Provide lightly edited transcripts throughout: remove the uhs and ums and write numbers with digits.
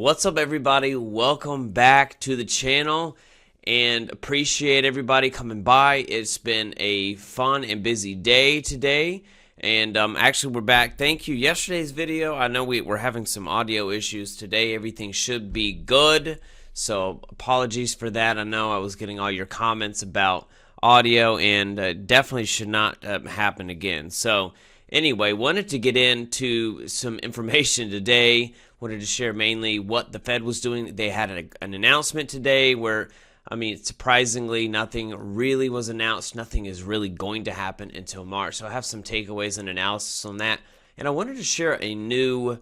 What's up, everybody? Welcome back to the channel, and appreciate everybody coming by. It's been a fun and busy day today, and actually we're back. Thank you. Yesterday's video, I know we're having some audio issues. Today everything should be good, so apologies for that. I know I was getting all your comments about audio, and definitely should not happen again. So anyway, wanted to get into some information today. Wanted to share mainly what the Fed was doing. They had an announcement today where, I mean, surprisingly, nothing really was announced. Nothing is really going to happen until March. So I have some takeaways and analysis on that. And I wanted to share a new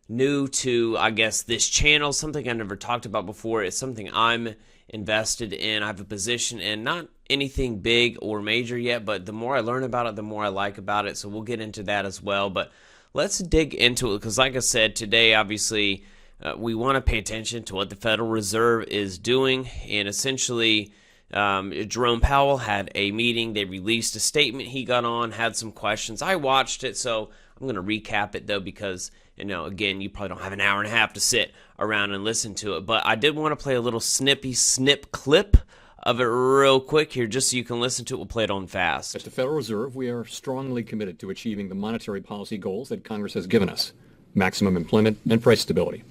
to, I guess, this channel, something I never talked about before. It's something I'm invested in. I have a position in, not anything big or major yet, but the more I learn about it, the more I like about it. So we'll get into that as well. But let's dig into it, because like I said, today, obviously, we want to pay attention to what the Federal Reserve is doing. And essentially, Jerome Powell had a meeting. They released a statement. He got on, had some questions. I watched it, so I'm going to recap it, though, because, you know, again, you probably don't have an hour and a half to sit around and listen to it. But I did want to play a little snip clip of it real quick here, just so you can listen to it. We'll play it on fast. At the Federal Reserve, we are strongly committed to achieving the monetary policy goals that Congress has given us: maximum employment and price stability.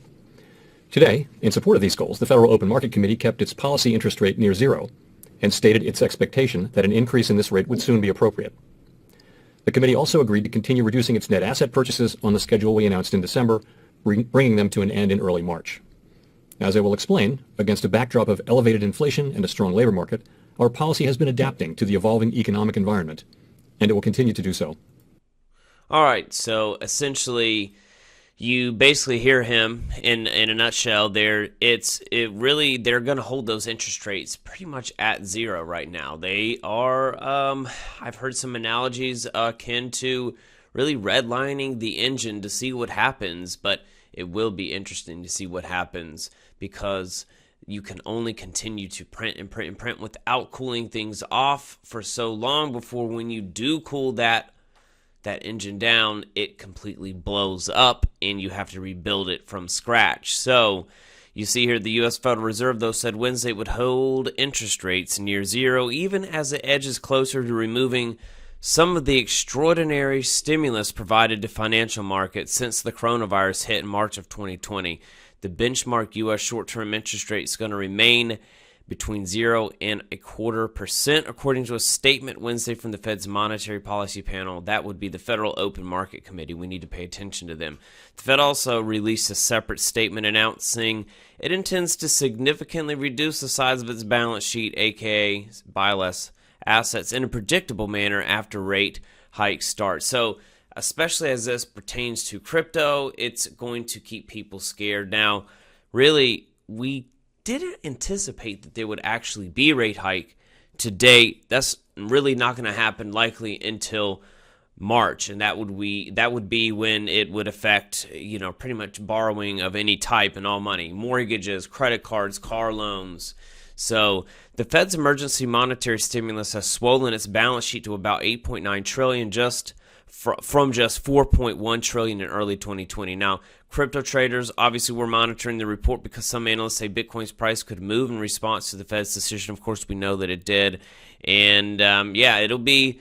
Today, in support of these goals, the Federal Open Market Committee kept its policy interest rate near zero and stated its expectation that an increase in this rate would soon be appropriate. The committee also agreed to continue reducing its net asset purchases on the schedule we announced in December, bringing them to an end in early March. As I will explain, against a backdrop of elevated inflation and a strong labor market, our policy has been adapting to the evolving economic environment, and it will continue to do so. All right, so essentially, you basically hear him in a nutshell there. They're going to hold those interest rates pretty much at zero right now. They are, I've heard some analogies akin to really redlining the engine to see what happens, but it will be interesting to see what happens, because you can only continue to print and print and print without cooling things off for so long before, when you do cool that engine down, it completely blows up and you have to rebuild it from scratch. So you see here, the U.S. Federal Reserve, though, said Wednesday it would hold interest rates near zero, even as it edges closer to removing some of the extraordinary stimulus provided to financial markets since the coronavirus hit in March of 2020. The benchmark U.S. short-term interest rate is going to remain between 0 and 0.25%, according to a statement Wednesday from the Fed's Monetary Policy Panel. That would be the Federal Open Market Committee. We need to pay attention to them. The Fed also released a separate statement announcing it intends to significantly reduce the size of its balance sheet, aka buy less assets, in a predictable manner after rate hikes start. So especially as this pertains to crypto, it's going to keep people scared. Now, really, we didn't anticipate that there would actually be a rate hike to date. That's really not going to happen likely until March, and that would be when it would affect, you know, pretty much borrowing of any type and all money, mortgages, credit cards, car loans. So the Fed's emergency monetary stimulus has swollen its balance sheet to about $8.9 trillion, from just $4.1 trillion in early 2020. Now, crypto traders, obviously, we're monitoring the report because some analysts say Bitcoin's price could move in response to the Fed's decision. Of course, we know that it did. And yeah, it'll be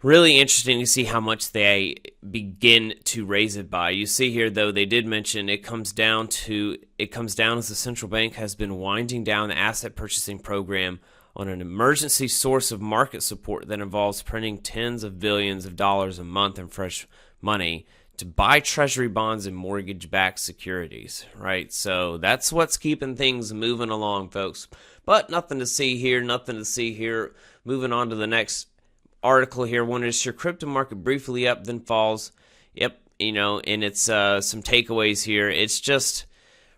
really interesting to see how much they begin to raise it by. You see here, though, they did mention it comes down as the central bank has been winding down the asset purchasing program on an emergency source of market support that involves printing tens of billions of dollars a month in fresh money to buy treasury bonds and mortgage-backed securities, right? So that's what's keeping things moving along, folks. But nothing to see here, Moving on to the next article here. One is your crypto market briefly up, then falls. Yep, you know, and it's some takeaways here. It's just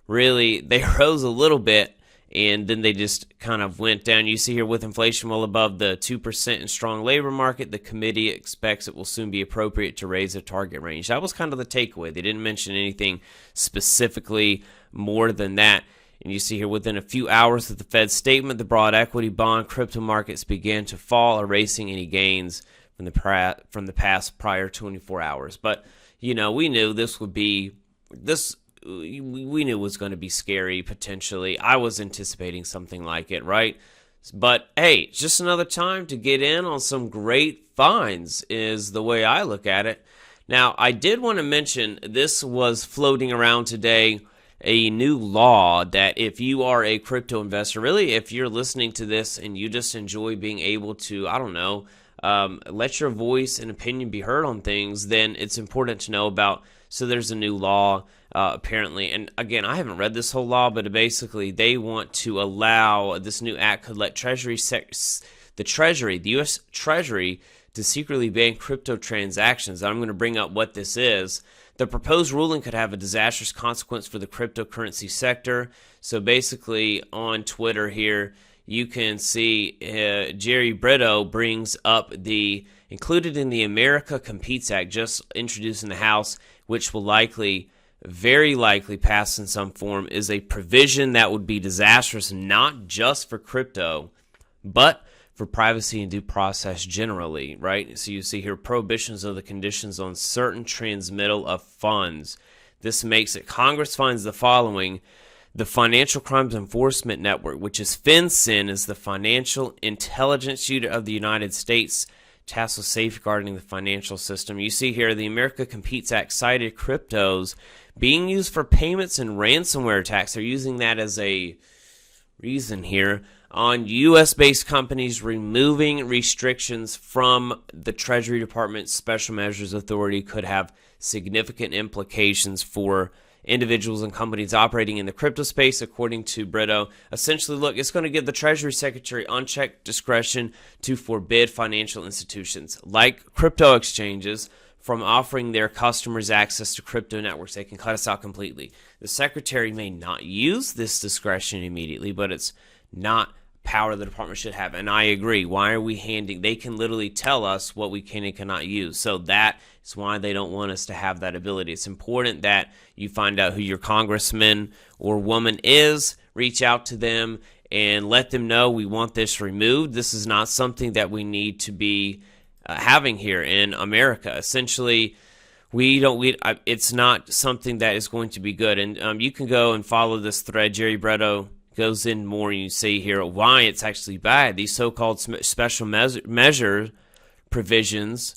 really, they rose a little bit, and then they just kind of went down. You see here, with inflation well above the 2% and strong labor market, the committee expects it will soon be appropriate to raise the target range. That was kind of the takeaway. They didn't mention anything specifically more than that. And you see here, within a few hours of the Fed's statement, the broad equity, bond, crypto markets began to fall, erasing any gains from the past prior 24 hours. But, you know, we knew this we knew it was going to be scary potentially. I was anticipating something like it, right? But hey, just another time to get in on some great finds is the way I look at it. Now, I did want to mention this was floating around today, a new law that if you are a crypto investor, really if you're listening to this and you just enjoy being able to, I don't know, let your voice and opinion be heard on things, then it's important to know about. So there's a new law apparently, and again, I haven't read this whole law, but basically they want to allow, this new act could let the U.S. Treasury to secretly ban crypto transactions. I'm going to bring up what this is. The proposed ruling could have a disastrous consequence for the cryptocurrency sector. So basically on Twitter here, you can see Jerry Brito brings up the included in the America Competes Act, just introduced in the House, which will very likely pass in some form, is a provision that would be disastrous not just for crypto, but for privacy and due process generally, right? So you see here prohibitions of the conditions on certain transmittal of funds. This makes it, Congress finds the following: the Financial Crimes Enforcement Network, which is FinCEN, is the financial intelligence unit of the United States tasked with safeguarding the financial system. You see here the America Competes Act cited cryptos being used for payments and ransomware attacks. They're using that as a reason here on U.S.-based companies removing restrictions from the Treasury Department's Special Measures Authority could have significant implications for individuals and companies operating in the crypto space, according to Brito. Essentially, look, it's going to give the Treasury Secretary unchecked discretion to forbid financial institutions like crypto exchanges from offering their customers access to crypto networks. They can cut us out completely. The Secretary may not use this discretion immediately, but it's not power the department should have. And I agree. Why are we handing? They can literally tell us what we can and cannot use. So that is why they don't want us to have that ability. It's important that you find out who your congressman or woman is, reach out to them, and let them know we want this removed. This is not something that we need to be having here in America. Essentially, it's not something that is going to be good. And you can go and follow this thread. Jerry Brito goes in more, and you see here why it's actually bad. These so-called special measure provisions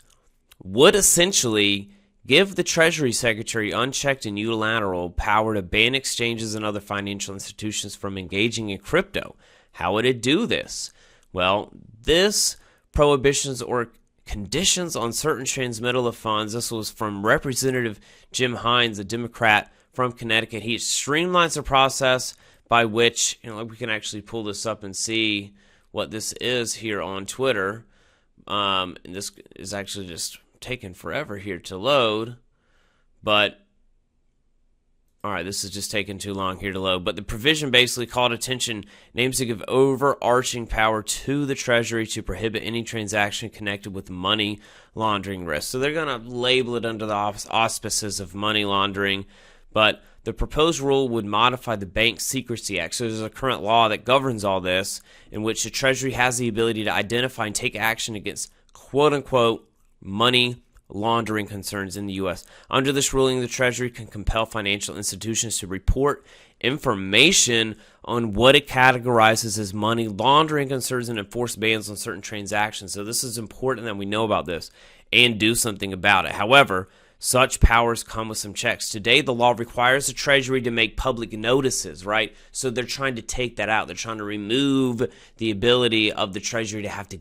would essentially give the Treasury Secretary unchecked and unilateral power to ban exchanges and other financial institutions from engaging in crypto. How would it do this? Well, this prohibitions or conditions on certain transmittal of funds. This was from Representative Jim Hines, a Democrat from Connecticut. He streamlines the process by which, we can actually pull this up and see what this is here on Twitter. And this is actually just taking forever here to load. But, all right, this is just taking too long here to load. But the provision basically called attention, aims to give overarching power to the Treasury to prohibit any transaction connected with money laundering risk. So they're going to label it under the auspices of money laundering. But the proposed rule would modify the Bank Secrecy Act. So there's a current law that governs all this, in which the Treasury has the ability to identify and take action against quote-unquote money laundering concerns in the U.S. Under this ruling, the Treasury can compel financial institutions to report information on what it categorizes as money laundering concerns and enforce bans on certain transactions. So this is important that we know about this and do something about it. However, such powers come with some checks. Today, the law requires the Treasury to make public notices, right? So they're trying to take that out. They're trying to remove the ability of the Treasury to have to,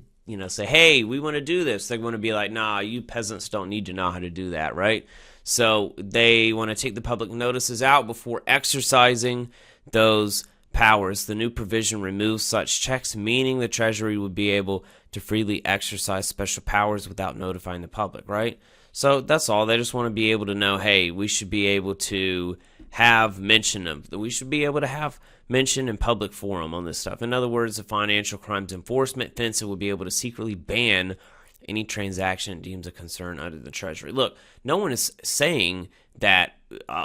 say, hey, we want to do this. They're going to be like, nah, you peasants don't need to know how to do that, right? So they want to take the public notices out before exercising those powers. The new provision removes such checks, meaning the Treasury would be able to freely exercise special powers without notifying the public, right? So that's all. They just want to be able to know, hey, we should be able to have mention of, we should be able to have mention in public forum on this stuff. In other words, the Financial Crimes Enforcement FinCEN would be able to secretly ban any transaction it deems a concern under the Treasury. Look, no one is saying that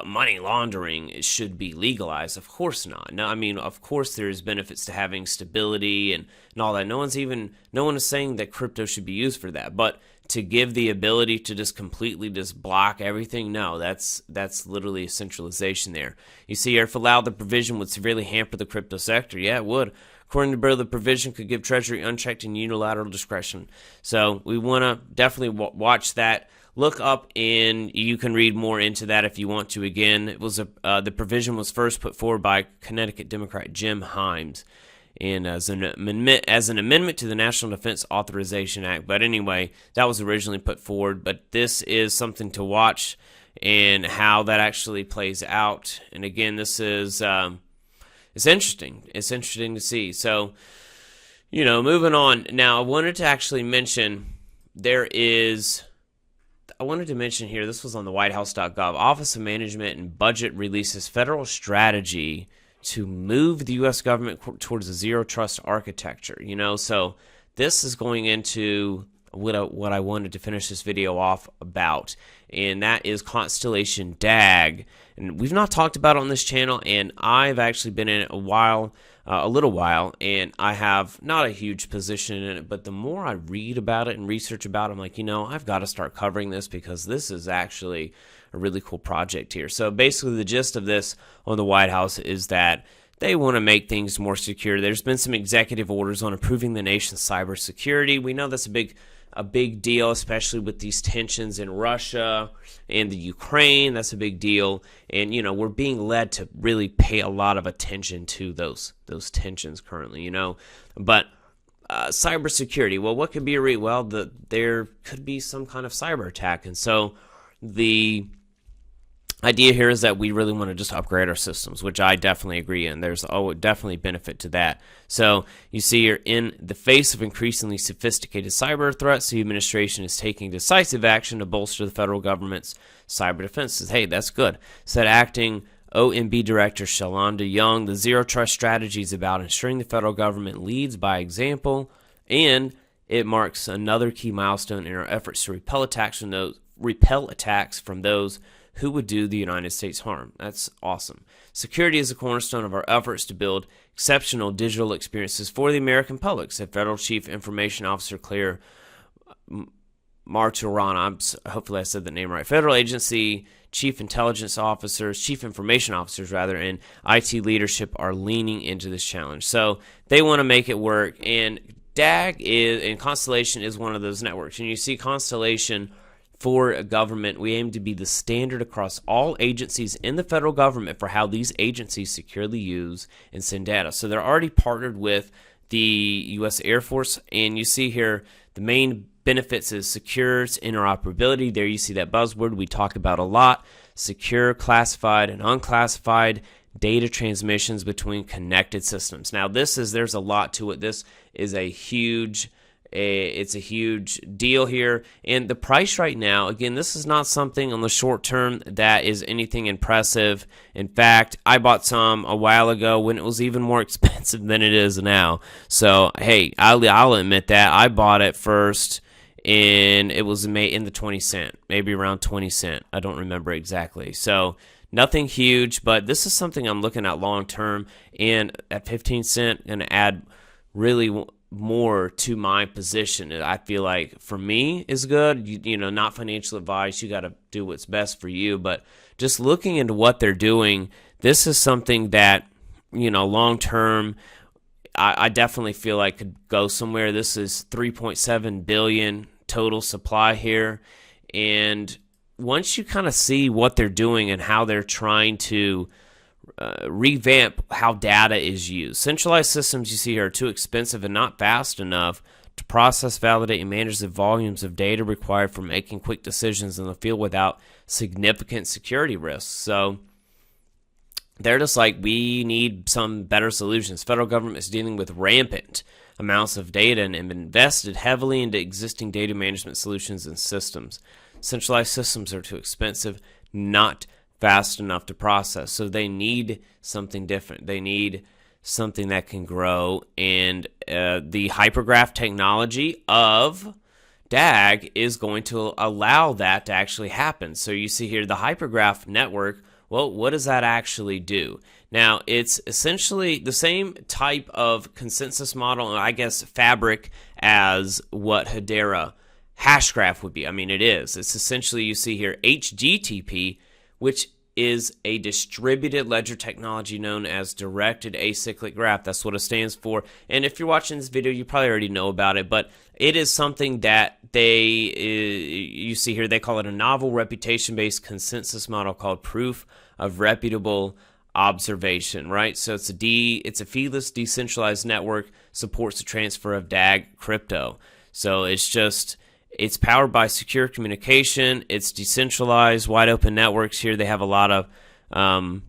money laundering should be legalized. Of course not. No, of course there's benefits to having stability and all that. No one is saying that crypto should be used for that. But to give the ability to just completely just block everything, no, that's literally a centralization there. You see here, if allowed, the provision would severely hamper the crypto sector. Yeah, it would. According to the bill, the provision could give Treasury unchecked and unilateral discretion. So we want to definitely watch that. Look up, and you can read more into that if you want to. Again, it was the provision was first put forward by Connecticut Democrat Jim Himes, and as an amendment to the National Defense Authorization Act. But anyway, that was originally put forward. But this is something to watch and how that actually plays out. And again, this is it's interesting. It's interesting to see. So, moving on. Now, I wanted to actually mention here, this was on the whitehouse.gov, Office of Management and Budget releases federal strategy to move the U.S. government towards a zero trust architecture. So this is going into what I wanted to finish this video off about, and that is Constellation DAG. And we've not talked about it on this channel, and I've actually been in it a little while, and I have not a huge position in it, but the more I read about it and research about it, I'm like, I've got to start covering this because this is actually a really cool project here. So basically the gist of this on the White House is that they want to make things more secure. There's been some executive orders on improving the nation's cybersecurity. We know that's a big deal, especially with these tensions in Russia and the Ukraine. That's a big deal. And, we're being led to really pay a lot of attention to those tensions currently, But cybersecurity, well, what could be there could be some kind of cyber attack. And so the idea here is that we really want to just upgrade our systems, which I definitely agree in. There's definitely benefit to that. So you see here, in the face of increasingly sophisticated cyber threats, the administration is taking decisive action to bolster the federal government's cyber defenses. Hey, that's good. Said acting OMB Director Shalonda Young, the zero trust strategy is about ensuring the federal government leads by example, and it marks another key milestone in our efforts to repel attacks from those who would do the United States harm. That's awesome. Security is a cornerstone of our efforts to build exceptional digital experiences for the American public, said Federal Chief Information Officer Claire Marturano. Hopefully I said the name right. Federal agency chief information officers, and IT leadership are leaning into this challenge. So they want to make it work, and Constellation is one of those networks. And you see Constellation for a government, we aim to be the standard across all agencies in the federal government for how these agencies securely use and send data. So they're already partnered with the U.S. Air Force, and you see here the main benefits is secure interoperability. There you see that buzzword we talk about a lot: secure, classified, and unclassified data transmissions between connected systems. Now there's a lot to it. This is it's a huge deal here, and the price right now, again, this is not something on the short term that is anything impressive. In fact, I bought some a while ago when it was even more expensive than it is now. So hey, I'll admit that I bought it first, and it was made in the 20 cent, maybe around 20 cent. I don't remember exactly. So nothing huge, but this is something I'm looking at long term, and at 15 cent, going to add really more to my position. I feel like for me is good. Not financial advice. You got to do what's best for you, but just looking into what they're doing, this is something that, long term, I definitely feel like could go somewhere. This is 3.7 billion total supply here, and once you kind of see what they're doing and how they're trying to revamp how data is used. Centralized systems you see here are too expensive and not fast enough to process, validate, and manage the volumes of data required for making quick decisions in the field without significant security risks. So they're just like, we need some better solutions. Federal government is dealing with rampant amounts of data and have invested heavily into existing data management solutions and systems. Centralized systems are too expensive, not fast enough to process. So they need something different. They need something that can grow. And the hypergraph technology of DAG is going to allow that to actually happen. So you see here the hypergraph network. Well, what does that actually do? Now, it's essentially the same type of consensus model, and I guess fabric, as what Hedera hash graph would be. I mean, it is. It's essentially, you see here, HDTP, which is a distributed ledger technology known as directed acyclic graph. That's what it stands for. And if you're watching this video, you probably already know about it, but it is something that you see here, they call it a novel reputation-based consensus model called proof of reputable observation, right? So it's a feeless decentralized network, supports the transfer of DAG crypto. So it's powered by secure communication. It's decentralized, wide open networks here. They have a lot of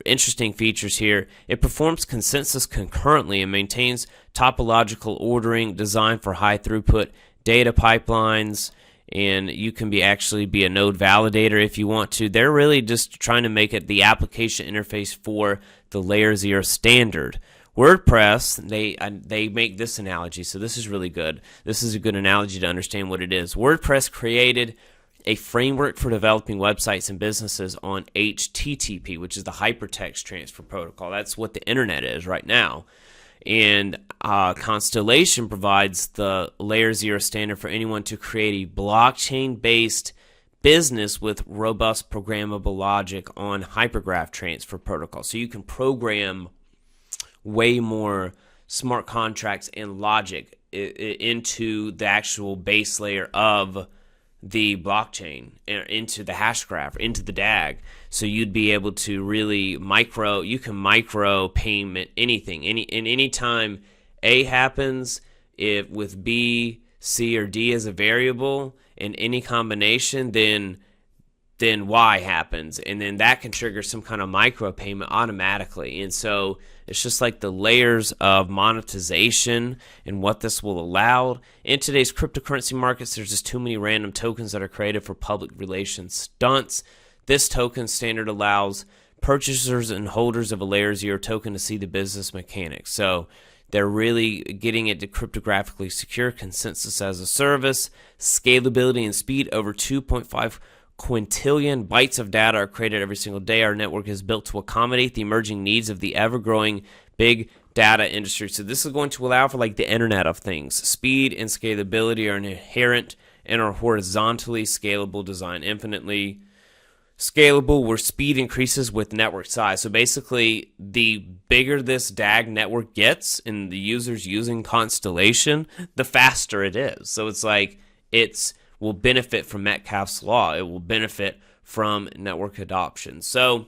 interesting features here. It performs consensus concurrently and maintains topological ordering designed for high throughput data pipelines. And you can actually be a node validator if you want to. They're really just trying to make it the application interface for the Layer 0 standard. WordPress, they make this analogy, so this is really good. This is a good analogy to understand what it is. WordPress created a framework for developing websites and businesses on HTTP, which is the Hypertext Transfer Protocol. That's what the internet is right now. And Constellation provides the Layer 0 standard for anyone to create a blockchain-based business with robust programmable logic on Hypergraph Transfer Protocol. So you can program way more smart contracts and logic into the actual base layer of the blockchain, into the hash graph, into the DAG. So you'd be able to really you can micro payment anything. Any time A happens, if with B, C, or D as a variable in any combination, then Y happens, and then that can trigger some kind of micro payment automatically. And so it's just like the layers of monetization and what this will allow. In today's cryptocurrency markets, there's just too many random tokens that are created for public relations stunts. This token standard allows purchasers and holders of a Layer 0 token to see the business mechanics. So they're really getting it to cryptographically secure, consensus as a service, scalability and speed. Over 2.5 quintillion bytes of data are created every single day. Our network is built to accommodate the emerging needs of the ever-growing big data industry. So this is going to allow for like the Internet of Things. Speed and scalability are inherent in our horizontally scalable design. Infinitely scalable, where speed increases with network size. So basically, the bigger this DAG network gets and the users using Constellation, the faster it is. So it's like will benefit from Metcalfe's law. It will benefit from network adoption. So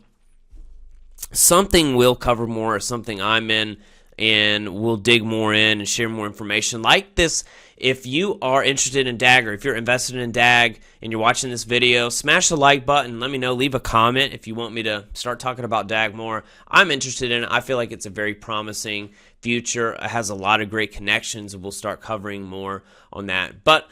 something we'll cover more, or something I'm in, and we'll dig more in and share more information like this. If you are interested in DAG, or if you're invested in DAG and you're watching this video, smash the like button. Let me know. Leave a comment if you want me to start talking about DAG more. I'm interested in it. I feel like it's a very promising future. It has a lot of great connections, and we'll start covering more on that. But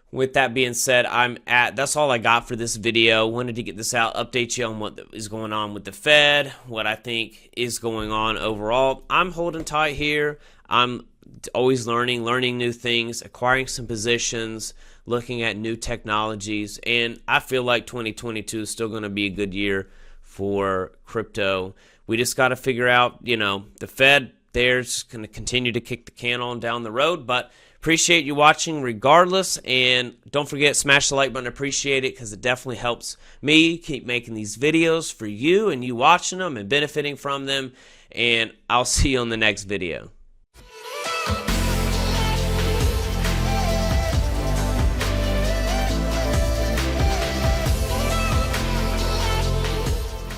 with that being said, that's all I got for this video. Wanted to get this out, update you on what is going on with the Fed, what I think is going on overall. I'm holding tight here. I'm always learning new things, acquiring some positions, looking at new technologies, and I feel like 2022 is still going to be a good year for crypto. We just got to figure out, the Fed, they're just going to continue to kick the can on down the road, but appreciate you watching regardless, and don't forget, smash the like button. Appreciate it, because it definitely helps me keep making these videos for you and you watching them and benefiting from them, and I'll see you on the next video.